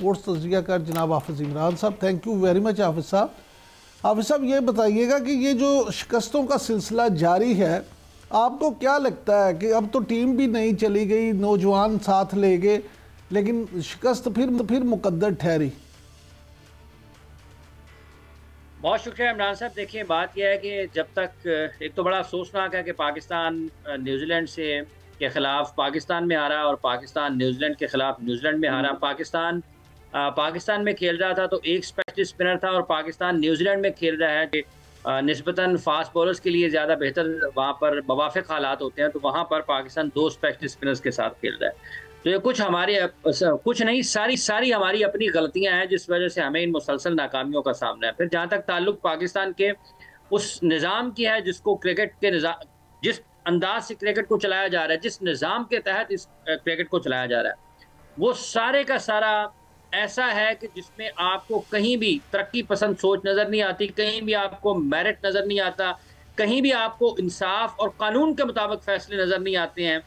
Sports तज्ज़ियाकार जनाब हाफिज़ इमरान साहब। थैंक यू वेरी मच हाफिज़ साहब। हाफिज़ साहब ये बताइएगा कि ये जो शिकस्तों का सिलसिला जारी है, आपको क्या लगता है कि अब तो टीम भी नहीं चली गई, नौजवान साथ ले गए, लेकिन शिकस्त फिर मुकद्दर ठहरी? बहुत शुक्रिया इमरान साहब। देखिए बात यह है कि जब तक एक तो बड़ा अफसोसनाक है कि पाकिस्तान न्यूजीलैंड से के ख़िलाफ़ पाकिस्तान में हारा और पाकिस्तान न्यूजीलैंड के ख़िलाफ़ न्यूजीलैंड में हारा। पाकिस्तान में खेल रहा था तो एक स्पेशलिस्ट स्पिनर था और पाकिस्तान न्यूजीलैंड में खेल रहा है कि निस्बतन फास्ट बॉलर्स के लिए ज़्यादा बेहतर वहाँ पर मवाफ़िक हालात होते हैं, तो वहाँ पर पाकिस्तान 2 स्पेशलिस्ट स्पिनर्स के साथ खेल रहा है। तो ये कुछ नहीं, सारी हमारी अपनी गलतियां हैं जिस वजह से हमें इन मुसलसल नाकामियों का सामना है। फिर जहाँ तक ताल्लुक पाकिस्तान के उस निज़ाम की है जिसको क्रिकेट के निज़ाम, जिस अंदाज से क्रिकेट को चलाया जा रहा है, जिस निज़ाम के तहत इस क्रिकेट को चलाया जा रहा है, वो सारे का सारा ऐसा है कि जिसमें आपको कहीं भी तरक्की पसंद सोच नज़र नहीं आती, कहीं भी आपको मेरिट नज़र नहीं आता, कहीं भी आपको इंसाफ और कानून के मुताबिक फैसले नज़र नहीं आते हैं।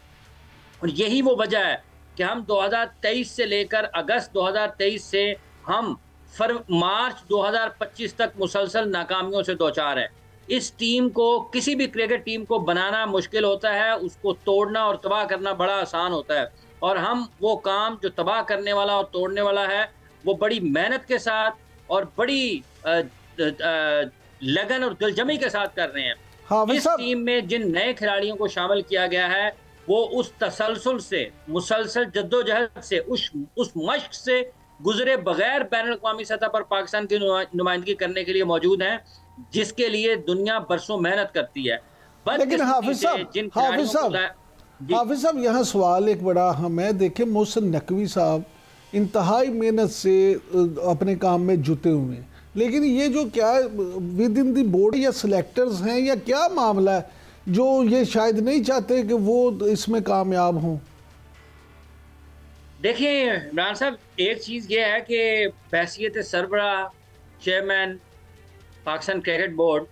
और यही वो वजह है कि हम 2023 से लेकर अगस्त 2023 से हम मार्च 2025 तक मुसलसल नाकामियों से दोचार हैं। इस टीम को, किसी भी क्रिकेट टीम को बनाना मुश्किल होता है, उसको तोड़ना और तबाह करना बड़ा आसान होता है। और हम वो काम जो तबाह करने वाला और तोड़ने वाला है, वो बड़ी मेहनत के साथ और बड़ी लगन और दिलजमी के साथ कर रहे हैं। हाँ, इस टीम में जिन नए खिलाड़ियों को शामिल किया गया है, वो उस तसलसल से, मुसलसल जद्दोजहद से, उस मश्क से गुजरे बगैर बैनुल-अक़वामी सतह पर पाकिस्तान की नुमाइंदगी करने के लिए मौजूद हैं, जिसके लिए दुनिया बरसों मेहनत करती है। लेकिन हाफिज साहब यहाँ सवाल एक बड़ा अहम है। देखिए मोहसिन नकवी साहब इंतहाई मेहनत से अपने काम में जुटे हुए हैं, लेकिन ये जो क्या विद इन दी बोर्ड या सिलेक्टर्स हैं या क्या मामला है जो ये शायद नहीं चाहते कि वो इसमें कामयाब हों? देखिए इमरान साहब, एक चीज़ ये है कि हैसियत सरबराह चेयरमैन पाकिस्तान क्रिकेट बोर्ड,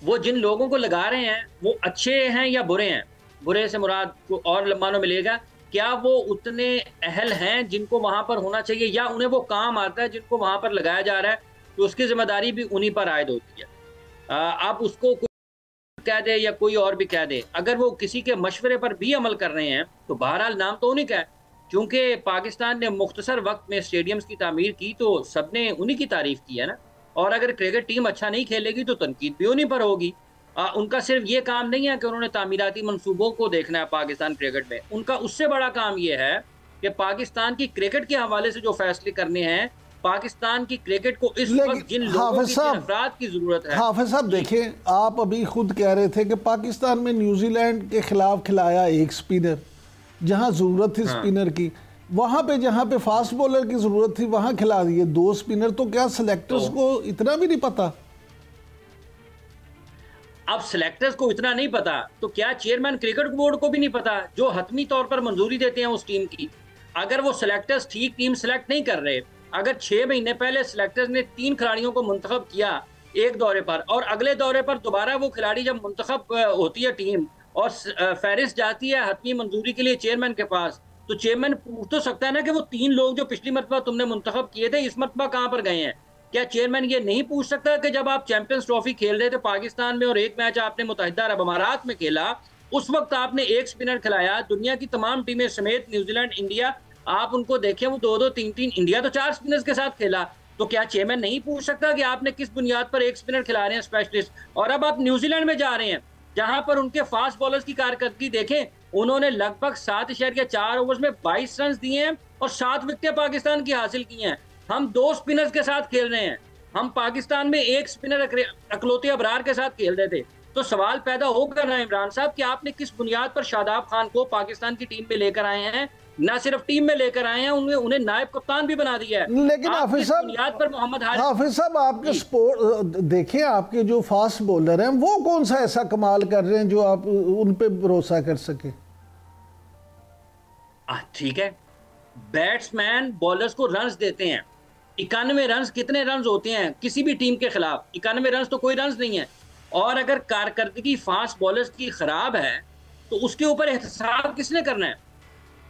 वो जिन लोगों को लगा रहे हैं वो अच्छे हैं या बुरे हैं। बुरे से मुराद को और मानो मिलेगा, क्या वो उतने अहल हैं जिनको वहाँ पर होना चाहिए, या उन्हें वो काम आता है जिनको वहाँ पर लगाया जा रहा है, तो उसकी जिम्मेदारी भी उन्हीं पर आयद होती है। आप उसको कह दे या कोई और भी कह दे, अगर वो किसी के मशवरे पर भी अमल कर रहे हैं तो बहरहाल नाम तो उन्हीं का है। क्योंकि पाकिस्तान ने मुख्तसर वक्त में स्टेडियम्स की तामीर की तो सबने उन्हीं की तारीफ की है ना। और अगर क्रिकेट टीम अच्छा नहीं खेलेगी तो तनकीद भी उन्हीं पर होगी। उनका सिर्फ ये काम नहीं है कि उन्होंने तामीराती मंसूबों को देखना है पाकिस्तान क्रिकेट में, उनका उससे बड़ा काम ये है कि पाकिस्तान की क्रिकेट के हवाले से जो फैसले करने हैं, पाकिस्तान की क्रिकेट को इस वक्त जिन लोगों की, जिन अफराद की जरूरत है। हाफिज साहब देखिए, आप अभी खुद कह रहे थे कि पाकिस्तान में न्यूजीलैंड के खिलाफ खिलाया एक स्पिनर, जहां जरूरत थी स्पिनर की, वहां पे जहां पे फास्ट बॉलर की जरूरत थी वहां खिला दिए 2 स्पिनर। तो क्या सिलेक्टर्स को इतना भी नहीं पता? अब सिलेक्टर्स को इतना नहीं पता तो क्या चेयरमैन क्रिकेट बोर्ड को भी नहीं पता, जो हतमी तौर पर मंजूरी देते हैं उस टीम की? अगर वो सिलेक्टर्स ठीक टीम सिलेक्ट नहीं कर रहे, अगर 6 महीने पहले सिलेक्टर्स ने 3 खिलाड़ियों को मुंतखब किया एक दौरे पर, और अगले दौरे पर दोबारा वो खिलाड़ी जब मुंतखब होती है टीम और फहरिस्त जाती है हतमी मंजूरी के लिए चेयरमैन के पास, तो चेयरमैन पूछ तो सकता है ना कि वो 3 लोग जो पिछली मरतबा तुमने मुंतखब किए थे, इस मरतबा कहाँ पर गए हैं? क्या चेयरमैन ये नहीं पूछ सकता कि जब आप चैंपियंस ट्रॉफी खेल रहे थे पाकिस्तान में और एक मैच आपने मुत्तहिदा अरब अमारात में खेला, उस वक्त आपने एक स्पिनर खिलाया, दुनिया की तमाम टीमें समेत न्यूजीलैंड, इंडिया, आप उनको देखें वो 2-2, 3-3, इंडिया तो 4 स्पिनर्स के साथ खेला, तो क्या चेयरमैन नहीं पूछ सकता कि आपने किस बुनियाद पर एक स्पिनर खिला रहे हैं स्पेशलिस्ट? और अब आप न्यूजीलैंड में जा रहे हैं जहां पर उनके फास्ट बॉलर्स की कारकर्दगी देखें, उन्होंने लगभग 7.4 ओवर्स में 22 रन दिए हैं और 7 विकेटें पाकिस्तान की हासिल की हैं। हम 2 स्पिनर्स के साथ खेल रहे हैं, हम पाकिस्तान में एक स्पिनर अकलौते अबरार के साथ खेल रहे थे। तो सवाल पैदा होगा ना इमरान साहब कि आपने किस बुनियाद पर शादाब खान को पाकिस्तान की टीम में लेकर आए हैं? ना सिर्फ टीम में लेकर आए हैं, उन्हें नायब कप्तान भी बना दिया है। लेकिन हाफिज साहब आपके स्पोर्ट देखें, आपके जो फास्ट बॉलर हैं वो कौन सा ऐसा कमाल कर रहे हैं जो आप उन पे भरोसा कर सके? ठीक है, बैट्समैन बॉलर्स को रन्स देते हैं। 91 रन्स कितने रन्स होते हैं किसी भी टीम के खिलाफ? 91 रन्स तो कोई रन्स नहीं है। और अगर कारकर्दगी फास्ट बॉलर्स की खराब है तो उसके ऊपर एहतसाब किसने करना है?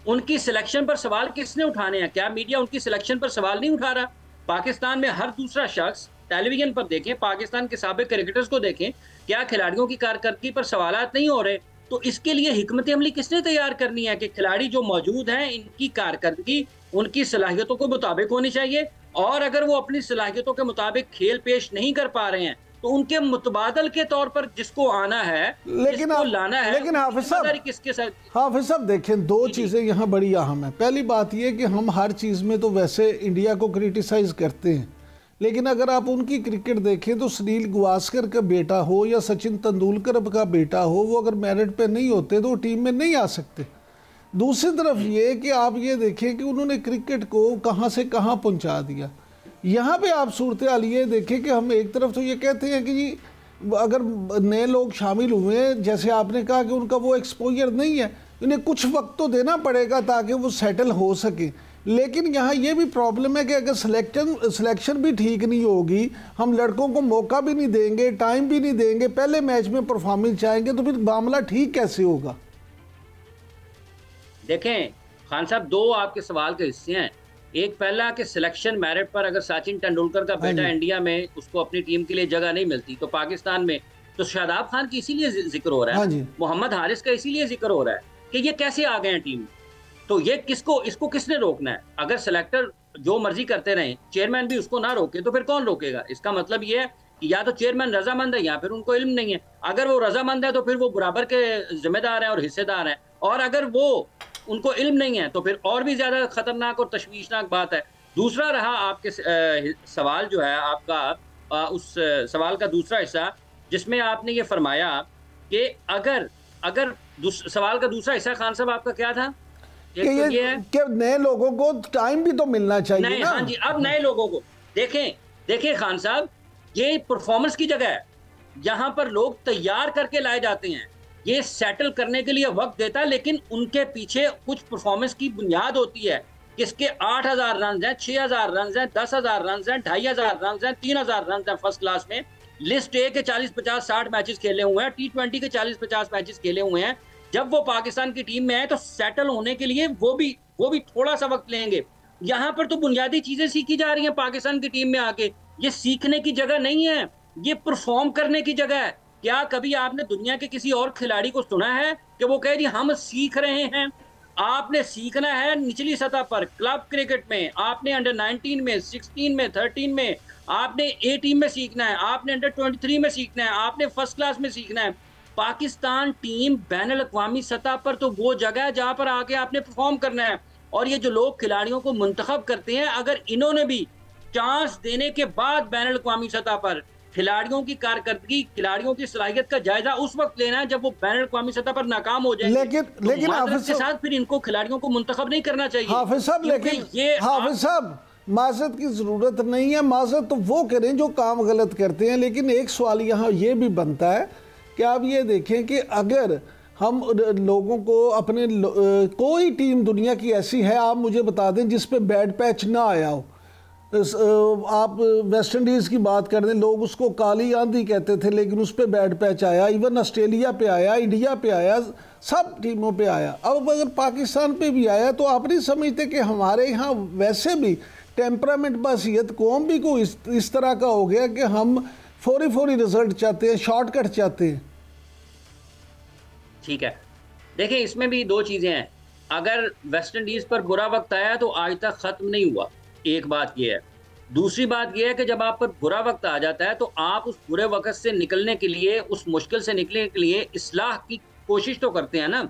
उनकी सिलेक्शन पर सवाल किसने उठाने हैं? क्या मीडिया उनकी सिलेक्शन पर सवाल नहीं उठा रहा? पाकिस्तान में हर दूसरा शख्स टेलीविजन पर देखें, पाकिस्तान के साबिक क्रिकेटर्स को देखें, क्या खिलाड़ियों की कारकर्दगी पर सवालात नहीं हो रहे? तो इसके लिए हिकमत अमली किसने तैयार करनी है कि खिलाड़ी जो मौजूद हैं इनकी कारकर्दगी उनकी सलाहियतों के मुताबिक होनी चाहिए, और अगर वो अपनी सलाहियतों के मुताबिक खेल पेश नहीं कर पा रहे हैं तो उनके मुतबादल के तौर पर जिसको आना है, जिसको लाना है, लेकिन किसके साथ? हाफिज साहब देखें, दो चीज़ें यहाँ बड़ी अहम है। पहली बात यह कि हम हर चीज़ में तो वैसे इंडिया को क्रिटिसाइज करते हैं, लेकिन अगर आप उनकी क्रिकेट देखें तो सुनील गावस्कर का बेटा हो या सचिन तेंदुलकर का बेटा हो, वो अगर मेरिट पे नहीं होते तो वो टीम में नहीं आ सकते। दूसरी तरफ ये कि आप ये देखें कि उन्होंने क्रिकेट को कहाँ से कहाँ पहुँचा दिया। यहाँ पे आप सूरत हाल ये देखें कि हम एक तरफ तो ये कहते हैं कि जी अगर नए लोग शामिल हुए हैं, जैसे आपने कहा कि उनका वो एक्सपोजर नहीं है, इन्हें कुछ वक्त तो देना पड़ेगा ताकि वो सेटल हो सके। लेकिन यहाँ ये भी प्रॉब्लम है कि अगर सिलेक्शन भी ठीक नहीं होगी, हम लड़कों को मौका भी नहीं देंगे, टाइम भी नहीं देंगे, पहले मैच में परफॉर्मेंस चाहेंगे, तो फिर मामला ठीक कैसे होगा? देखें खान साहब, दो आपके सवाल के हिस्से हैं। एक पहला कि सिलेक्शन मेरिट पर अगर सचिन तेंदुलकर का बेटा इंडिया में उसको अपनी टीम के लिए जगह नहीं मिलती तो पाकिस्तान में, तो शादाब खान की इसीलिए जिक्र हो रहा है, मोहम्मद हारिस का इसीलिए जिक्र हो रहा है कि ये कैसे आ गए हैं टीम में। तो ये इसको किसने रोकना है? अगर सेलेक्टर जो मर्जी करते रहे, चेयरमैन भी उसको ना रोके तो फिर कौन रोकेगा? इसका मतलब ये है कि या तो चेयरमैन रजामंद है या फिर उनको इल्म नहीं है। अगर वो रजामंद है तो फिर वो बराबर के जिम्मेदार हैं और हिस्सेदार हैं, और अगर वो उनको इल्म नहीं है तो फिर और भी ज्यादा खतरनाक और तशवीशनाक बात है। दूसरा रहा आपके सवाल जो है आपका, उस सवाल का दूसरा हिस्सा जिसमें आपने ये फरमाया कि अगर सवाल का दूसरा हिस्सा खान साहब आपका क्या था? कि नए लोगों को टाइम भी तो मिलना चाहिए ना? हाँ जी, अब नए लोगों को देखें खान साहब, ये परफॉर्मेंस की जगह है, यहाँ पर लोग तैयार करके लाए जाते हैं, ये सेटल करने के लिए वक्त देता है, लेकिन उनके पीछे कुछ परफॉर्मेंस की बुनियाद होती है। किसके 8000 रन हैं, 6000 रन हैं, 10,000 रन हैं, 2500 रन हैं, 3000 रन हैं फर्स्ट क्लास में। लिस्ट ए के 40, 50, 60 मैचेस खेले हुए हैं, T20 के 40, 50 मैचेस खेले हुए हैं। जब वो पाकिस्तान की टीम में है तो सेटल होने के लिए वो भी थोड़ा सा वक्त लेंगे। यहाँ पर तो बुनियादी चीजें सीखी जा रही हैं पाकिस्तान की टीम में आके। ये सीखने की जगह नहीं है, ये परफॉर्म करने की जगह है। क्या कभी आपने दुनिया के किसी और खिलाड़ी को सुना है कि वो कहे जी हम सीख रहे हैं? आपने सीखना है निचली सतह पर, क्लब क्रिकेट में आपने अंडर 19 में, 16 में, 13 में, आपने ए टीम में सीखना है, आपने अंडर 23 में सीखना है, आपने फर्स्ट क्लास में सीखना है। पाकिस्तान टीम बैनुल अक़वामी सतह पर तो वो जगह है जहां पर आके आपने परफॉर्म करना है। और ये जो लोग खिलाड़ियों को मुंतखब करते हैं, अगर इन्होंने भी चांस देने के बाद बैनुल अक़वामी सतह पर खिलाड़ियों की कारकर्दगी, खिलाड़ियों की सलाहियत का जायजा उस वक्त लेना है जब वो बैनुल अक़वामी सतह पर नाकाम हो जाएंगे। लेकिन हाफिज के साथ फिर इनको खिलाड़ियों को मुंतखब नहीं करना चाहिए। हाफिज साहब, लेकिन ये हाफिज साहब, माजरत की जरूरत नहीं है, माजरत तो वो करें जो काम गलत करते हैं। लेकिन एक सवाल यहाँ ये भी बनता है कि आप ये देखें कि अगर हम लोगों को अपने कोई टीम दुनिया की ऐसी है, आप मुझे बता दें जिस पे बैड पैच ना आया हो। आप वेस्ट इंडीज़ की बात कर दें, लोग उसको काली आंधी कहते थे लेकिन उस पर बैड पैच आया। इवन ऑस्ट्रेलिया पे आया, इंडिया पे आया, सब टीमों पे आया। अब अगर पाकिस्तान पे भी आया तो आप नहीं समझते कि हमारे यहाँ वैसे भी टेम्परामेंट बसीयत कौम भी को इस तरह का हो गया कि हम फौरी रिजल्ट चाहते हैं, शॉर्टकट चाहते हैं। ठीक है, देखिए इसमें भी दो चीज़ें हैं। अगर वेस्ट इंडीज़ पर बुरा वक्त आया तो आज तक ख़त्म नहीं हुआ, एक बात यह है। दूसरी बात यह है कि जब आप पर बुरा वक्त आ जाता है तो आप उस बुरे वक्त से निकलने के लिए, उस मुश्किल से निकलने के लिए इस्लाह की कोशिश तो करते हैं ना।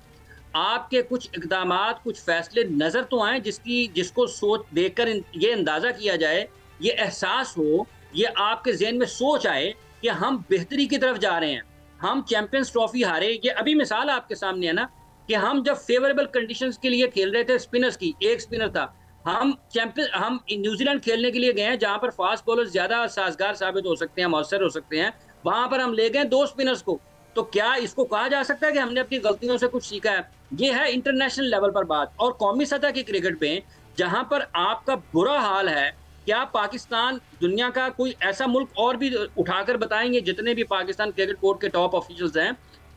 आपके कुछ इक़दामात, कुछ फैसले नज़र तो आए जिसको सोच देखकर ये अंदाज़ा किया जाए, ये एहसास हो, ये आपके जहन में सोच आए कि हम बेहतरी की तरफ जा रहे हैं। हम चैंपियंस ट्रॉफी हारे, ये अभी मिसाल आपके सामने है ना कि हम जब फेवरेबल कंडीशंस के लिए खेल रहे थे, स्पिनर्स की, एक स्पिनर था, हम न्यूजीलैंड खेलने के लिए गए हैं जहां पर फास्ट बॉलर्स ज्यादा साजगार साबित हो सकते हैं, मौसर हो सकते हैं, वहां पर हम ले गए 2 स्पिनर्स को। तो क्या इसको कहा जा सकता है कि हमने अपनी गलतियों से कुछ सीखा है? ये है इंटरनेशनल लेवल पर बात। और कौमी सतह की क्रिकेट में जहां पर आपका बुरा हाल है, क्या पाकिस्तान दुनिया का कोई ऐसा मुल्क और भी उठाकर बताएंगे, जितने भी पाकिस्तान क्रिकेट बोर्ड के टॉप ऑफिशियल्स हैं,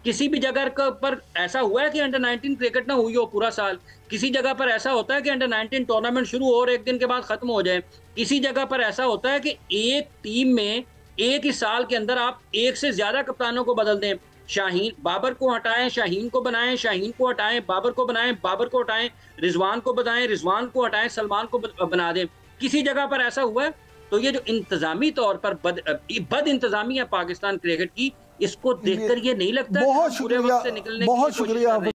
किसी भी जगह पर ऐसा हुआ है कि अंडर 19 क्रिकेट ना हुई हो पूरा साल? किसी जगह पर ऐसा होता है कि अंडर 19 टूर्नामेंट शुरू हो और एक दिन के बाद खत्म हो जाए? किसी जगह पर ऐसा होता है कि एक टीम में एक ही साल के अंदर आप एक से ज्यादा कप्तानों को बदल दें? शाहीन बाबर को हटाएं, शाहीन को बनाएं, शाहीन को हटाएं, बाबर को बनाएं, बाबर को हटाएं, रिजवान को बनाएं, रिजवान को हटाएं, सलमान को बना दें। किसी जगह पर ऐसा हुआ है? तो ये जो इंतजामी तौर पर बद इंतजामी है पाकिस्तान क्रिकेट की, इसको देखकर ये नहीं लगता कि बहुत हम बुरे शुक्रिया, वक्त से निकलने की बहुत कोशिश कर शुक्रिया रहे हैं।